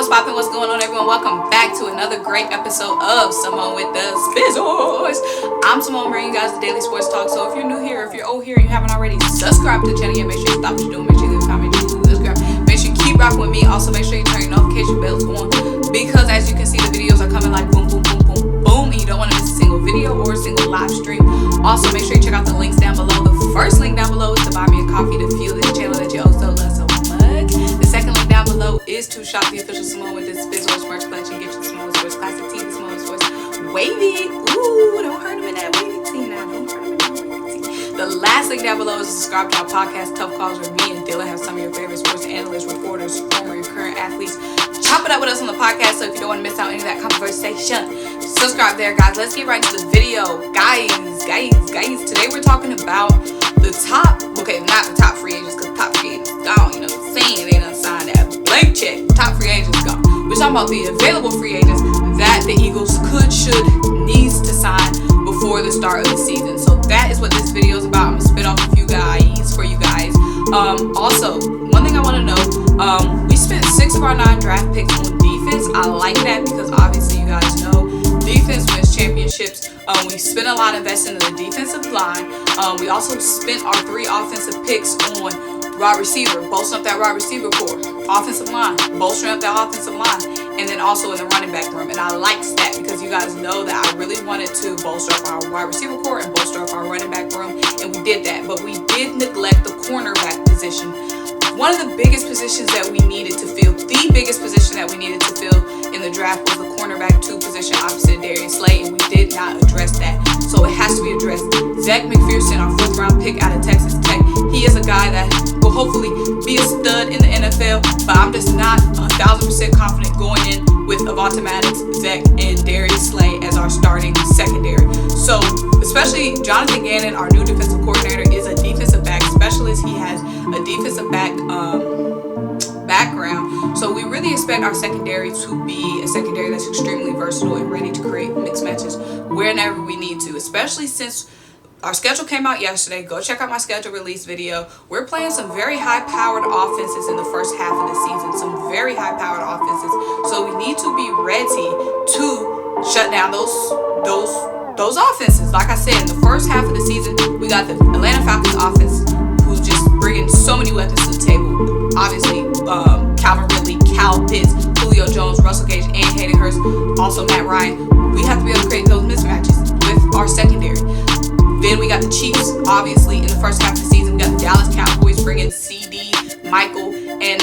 What's poppin'? What's going on, everyone? Welcome back to another great episode of Symone with the Sports. I'm Symone, bringing you guys the daily sports talk. So if you're new here, if you're old here and you haven't already, subscribe to the channel. Make sure you stop what you're doing. Make sure you leave a comment. Make sure you subscribe. Make sure you keep rocking with me. Also, make sure you turn your notification bells on, because as you can see, the videos are coming like boom, boom, boom, boom, boom, and you don't want to miss a single video or a single live stream. Also, make sure you check out the links down below. The first link down below is to buy me a coffee to fuel this channel that you also love so much. The second link down below is to shop the official Symone with this Sports merch collection. Get you the Symone Sports Classic Tee, the Symone Sports Wavy. Ooh, don't hurt them in that wavy tee now. Don't hurt them in that wavy tee. The last link down below is to subscribe to our podcast, Tough Calls, where me and Dylan have some of your favorite sports analysts, reporters, former and current athletes. Chop it up with us on the podcast, so if you don't want to miss out any of that conversation, subscribe there, guys. Let's get right into the video. Guys, today we're talking about the top, okay, not the top free agents, because top free agents gone, you know what I'm saying? They done signed that blank check. Top free agents gone. We're talking about the available free agents that the Eagles could, should, needs to sign before the start of the season. So that is what this video is about. I'm gonna spit off a few guys for you guys. Also, one thing I want to know, we spent 6 of our 9 draft picks on defense. I like that because obviously you guys know defense wins championships. We spent a lot investing in the defensive line. We also spent our 3 offensive picks on wide receiver, bolstering up that wide receiver core, offensive line, bolstering up that offensive line, and then also in the running back room. And I like that because you guys know that I really wanted to bolster up our wide receiver core and bolster up our running back room, and we did that. But we did neglect the cornerback position. One of the biggest positions that we needed to fill, the biggest position that we needed to fill in the draft was the cornerback 2 position opposite Darius, and we did not address that. So it has to be addressed. ZECH McPhearson, our 4th round pick out of Texas Tech, he is a guy that will hopefully be a stud in the NFL, but I'm just not 1,000% confident going in with Avonta Maddox, ZECH, and Darius as our starting secondary. So especially Jonathan Gannon, our new defensive coordinator, is a defensive back specialist. He has a defensive back background. So we really expect our secondary to be a secondary that's extremely versatile and ready to create mixed matches whenever we need to, especially since our schedule came out yesterday. Go check out my schedule release video. We're playing some very high-powered offenses in the first half of the season. Some very high-powered offenses. So we need to be ready to shut down those offenses. Like I said, in the first half of the season, we got the Atlanta Falcons offense, who's just bringing so many weapons to the table. Obviously, Calvin Ridley, Cal Pitts, Julio Jones, Russell Gage, and Hayden Hurst, also Matt Ryan. We have to be able to create those mismatches with our secondary. Then we got the Chiefs, obviously, in the first half of the season. We got the Dallas Cowboys bringing CD, Michael, and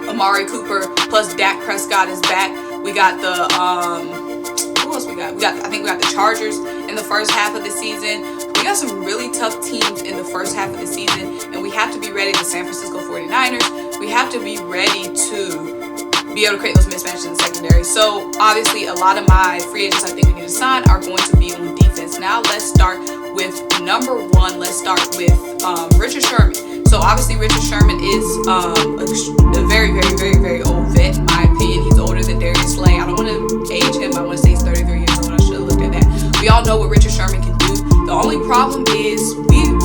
Amari Cooper, plus Dak Prescott is back. We got the who else we got? I think we got the Chargers in the first half of the season. We got some really tough teams in the first half of the season, and we have to be ready. The San Francisco 49ers. We have to be ready to be able to create those mismatches in the secondary. So obviously, a lot of my free agents I think we need to sign are going to be on defense. Now let's start with number 1. Let's start with Richard Sherman. So obviously Richard Sherman is a very, very, very, very old vet in my opinion. He's older than Darius Slay. I don't want to age him. I want to say he's 33 years old. I should have looked at that. We all know what Richard Sherman can do. The only problem is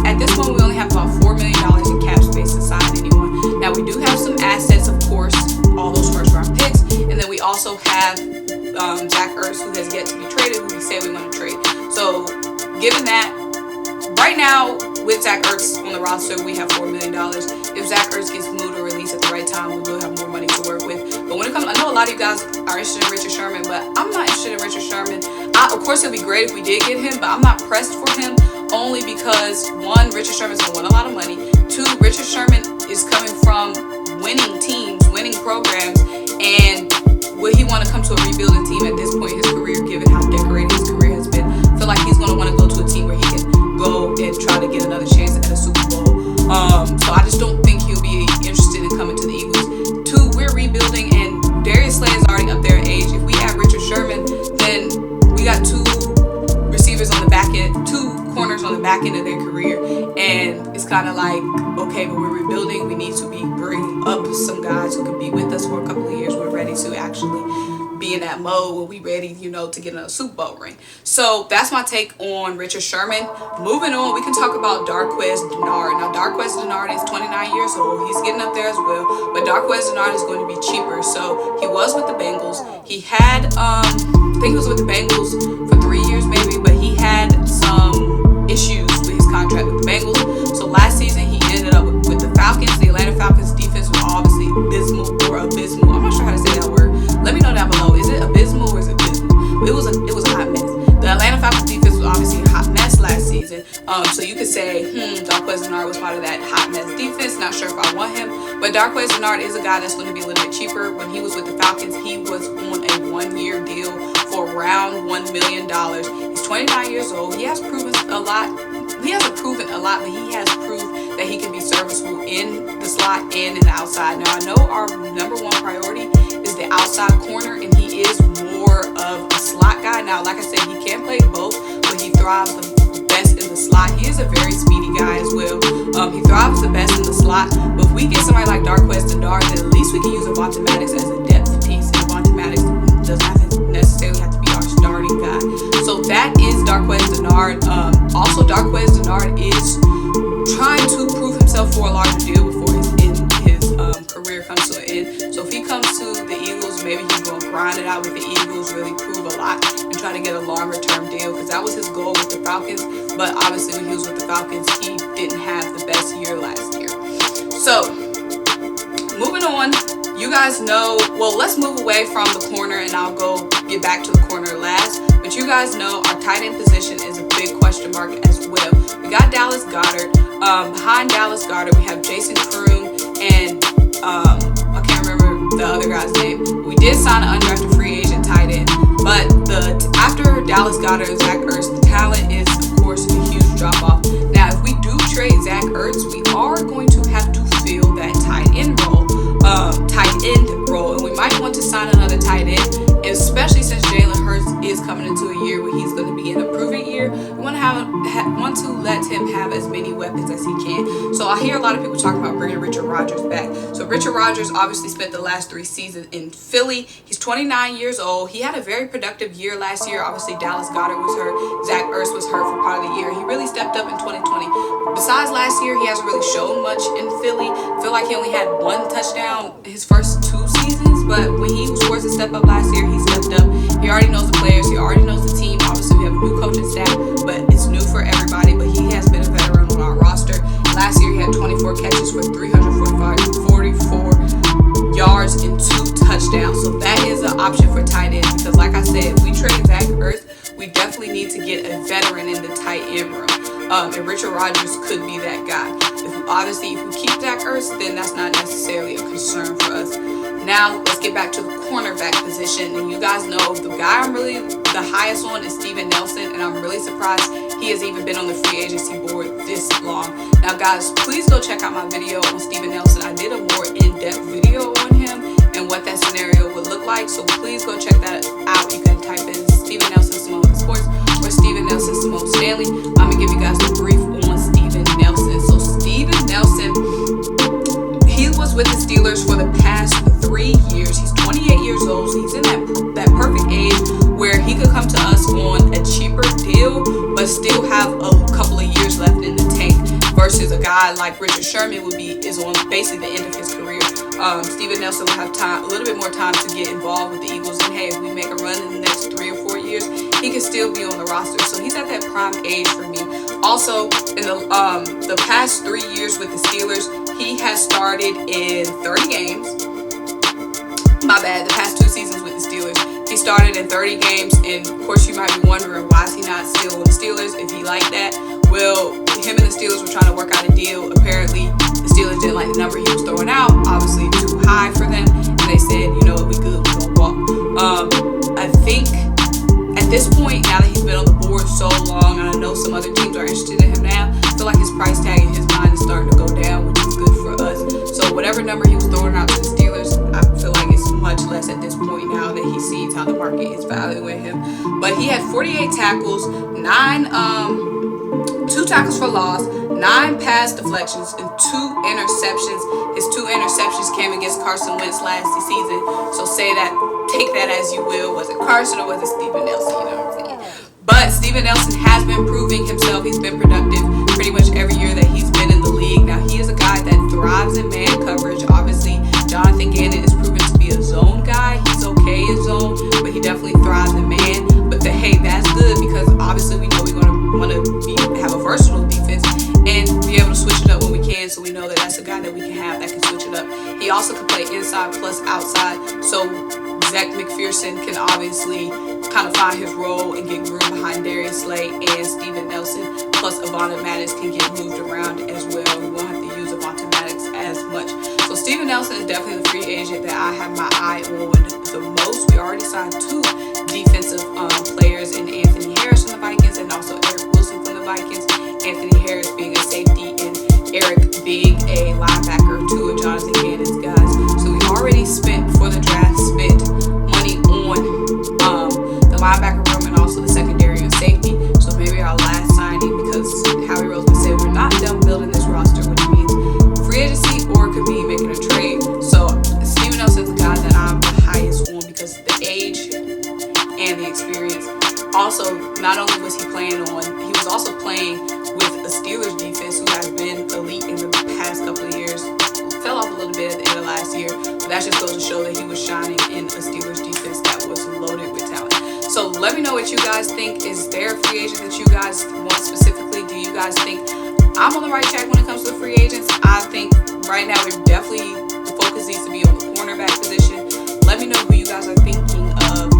at this moment we only have about $4 million in cap space to sign anyone. Now we do have some assets, of course, all those first round picks, and then we also have Zach Ertz, who has yet to be traded, who we say we want to trade. So given that, right now with Zach Ertz on the roster, we have $4 million. If Zach Ertz gets moved or released at the right time, we will have more money to work with. But when it comes, I know a lot of you guys are interested in Richard Sherman, but I'm not interested in Richard Sherman. Of course, it'd be great if we did get him, but I'm not pressed for him, only because 1, Richard Sherman's gonna win a lot of money. 2, Richard Sherman is coming from winning teams, winning programs, and would he want to come to a rebuilding team at this point in his career, given how decorated his career has been? I feel like he's going to want to go to a team where he can go and try to get another chance at a Super Bowl. So I just don't think he'll be interested in coming to the Eagles. 2, we're rebuilding, and Darius Slay is already up there in age. If we add Richard Sherman, then we got 2 receivers on the back end, 2 corners on the back end of their career, and it's kind of like, okay, but we're rebuilding. We need to be bringing up some guys who can be with us for a couple of years. We're ready to actually be in that mode where we ready, you know, to get in a Super Bowl ring. So that's my take on Richard Sherman. Moving on, we can talk about Darqueze Dennard. Now, Darqueze Dennard is 29 years old. He's getting up there as well, but Darqueze Dennard is going to be cheaper. So he was with the Bengals. He had, I think he was with the Bengals for 3 years maybe, but he had some issues with his contract with the Bengals. So last season he ended up with the Falcons. The Atlanta Falcons defense was obviously abysmal. I'm not sure how to say that word. Let me know down below. Is it abysmal or is it abysmal? It was a hot mess. The Atlanta Falcons defense was obviously a hot mess last season. So you could say, Darqueze Dennard was part of that hot mess defense. Not sure if I want him, but Darqueze Dennard is a guy that's going to be a little bit cheaper. When he was with the Falcons, he was on a 1-year deal for around $1 million. He's 29 years old. He has proven a lot. He hasn't proven a lot, but he has proved that he can be serviceable in the slot and in the outside. Now, I know our #1 priority is the outside corner, and he is more of a slot guy. Now, like I said, he can play both, but he thrives the best in the slot. He is a very speedy guy as well. He thrives the best in the slot. But if we get somebody like Darqueze Dennard, then at least we can use DEVONTA as a depth piece. And DEVONTA doesn't necessarily have to be our starting guy. So that is Darqueze Dennard. Also, Darqueze Dennard is trying to prove himself for a larger deal before his career comes to an end. So if he comes to the Eagles, maybe he's going to grind it out with the Eagles, really prove a lot, and try to get a longer term deal, because that was his goal with the Falcons. But obviously when he was with the Falcons, he didn't have the best year last year. So moving on, you guys know, well, let's move away from the corner and I'll get back to the corner last. But you guys know our tight end position is a big question mark as well. We got Dallas Goedert. Behind Dallas Goedert, we have Jason Kroon and I can't remember the other guy's name. We did sign an undrafted free agent tight end, but after Dallas Goedert and Zach Ertz, the talent is of course a huge drop off. Now, if we do trade Zach Ertz, we are going to have to fill that tight end role, and we might want to sign another tight end, especially since Jalen Hurts is coming into a year where he's going to be in a proven year. We want to let him have as many weapons as he can. So I hear a lot of people talking about bringing Richard Rodgers back. So Richard Rodgers obviously spent the last 3 seasons in Philly. He's 29 years old. He had a very productive year last year. Obviously Dallas Goedert was hurt. Zach Ertz was hurt for part of the year. He really stepped up in 2020. Besides last year, he hasn't really shown much in Philly. I feel like he only had 1 touchdown his first 2 seasons, but when he was forced to step up last year, he stepped up. He already knows the players. He already knows the team. Obviously, we have a new coaching staff, but it's new for everybody. But he has been a veteran on our roster. Last year, he had 24 catches for 44 yards and 2 touchdowns. So that is an option for tight end, because like I said, if we trade Zach Ertz, we definitely need to get a veteran in the tight end room. And Richard Rodgers could be that guy. If we keep Zach Ertz, then that's not necessarily a concern for us. Now, let's get back to the cornerback position. And you guys know the guy I'm really the highest on is Steven Nelson, and I'm really surprised he has even been on the free agency board this long. Now, guys, please go check out my video on Steven Nelson. I did a more in-depth video on him and what that scenario would look like. So please go check that out. You can type in Steven Nelson, SymoneWithTheSports, or Steven Nelson, Simone Stanley. I'm going to give you guys a brief on Steven Nelson. So Steven Nelson, he was with the Steelers for the past 3 years. He's 28 years old, so he's in that perfect age where he could come to us on a cheaper deal, but still have a couple of years left in the tank, versus a guy like Richard Sherman is on basically the end of his career. Steven Nelson will have a little bit more time to get involved with the Eagles, and hey, if we make a run in the next 3 or 4 years, he can still be on the roster. So he's at that prime age for me. Also, in the past 3 years with the Steelers, he has started in 30 games. My bad, the past 2 seasons with the Steelers, he started in 30 games, and of course you might be wondering, why is he not still with the Steelers if he liked that? Well, him and the Steelers were trying to work out a deal. Apparently, the Steelers didn't like the number he was throwing out, obviously too high for them, and they said, you know what, we good, we're gonna walk. I think at this point, now that he's been on the board so long, and I know some other teams are interested in him now, I feel like his price tag in his mind is starting to go down, which is good for us. So whatever number he was throwing out to the Steelers, I feel like it's much less at this point now that he sees how the market is valuing him. But he had 48 tackles, 2 tackles for loss, 9 pass deflections, and 2 interceptions. His 2 interceptions came against Carson Wentz last season. So say that take that as you will. Was it Carson or was it Steven Nelson? You know what I'm saying? But Steven Nelson has been proving himself. He's been productive pretty much every year that he's been in the league. Now, he is a guy that thrives in man coverage. Obviously, Jonathan Gannon is proven to be a zone guy. He's okay in zone, but he definitely thrives in man. But hey, that's good because obviously we know we're going to want to have a versatile defense and be able to switch it up when we can. So we know that that's a guy that we can have that can switch it up. He also can play inside plus outside. So ZECH McPherson can obviously kind of find his role and get groomed behind Darius Slay and Steven Nelson. Plus, Avonta Maddox can get moved around as well. We won't have to use Avonta Maddox as much. So Steven Nelson is definitely the free agent that I have my eye on the most. We already signed 2 defensive players in Anthony Harris from the Vikings and also Eric Wilson from the Vikings. Anthony Harris being a safety and Eric being a linebacker, 2 of Jonathan Gannon's guys. So we already spent, before the draft, spent money on the linebacker room and also the secondary and safety. So maybe our last signing, because Howie Roseman said we're not done building this roster, which means free agency or it could be making a trade. So Steven Nelson's the guy that I'm the highest on because of the age and the experience. Also, not only was he playing on, he was also playing with a Steelers defense who has been elite in the past couple of years. Fell off a little bit at the end of last year, but that just goes to show that he was shining in a Steelers defense that was loaded with talent. So let me know what you guys think. Is there a free agent that you guys want specifically? Do you guys think I'm on the right track when it comes to the free agents? I think right now we're definitely, the focus needs to be on the cornerback position. Let me know who you guys are thinking of.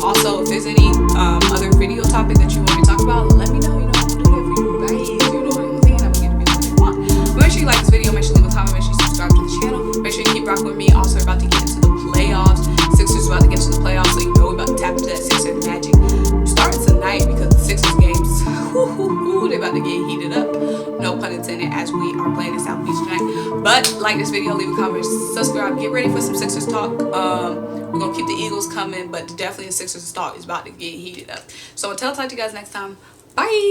Also, if there's any other video topic that you want me to talk about, let me know. You know, I'm gonna do that for you guys. You know what I'm saying? I'm gonna get the videos that you want. But make sure you like this video. Make sure you leave a comment. Make sure you subscribe to the channel. Make sure you keep rocking with me. Also, we're about to get into the playoffs. Sixers about to get into the playoffs, so you know we're about to tap into that Sixers magic. Starting tonight because the Sixers games, they're about to get heated up. No pun intended, as we are playing in South Beach tonight. But like this video, leave a comment, subscribe, get ready for some Sixers talk. We're gonna keep the Eagles coming, but definitely the Sixers talk is about to get heated up. So until I talk to you guys next time, bye.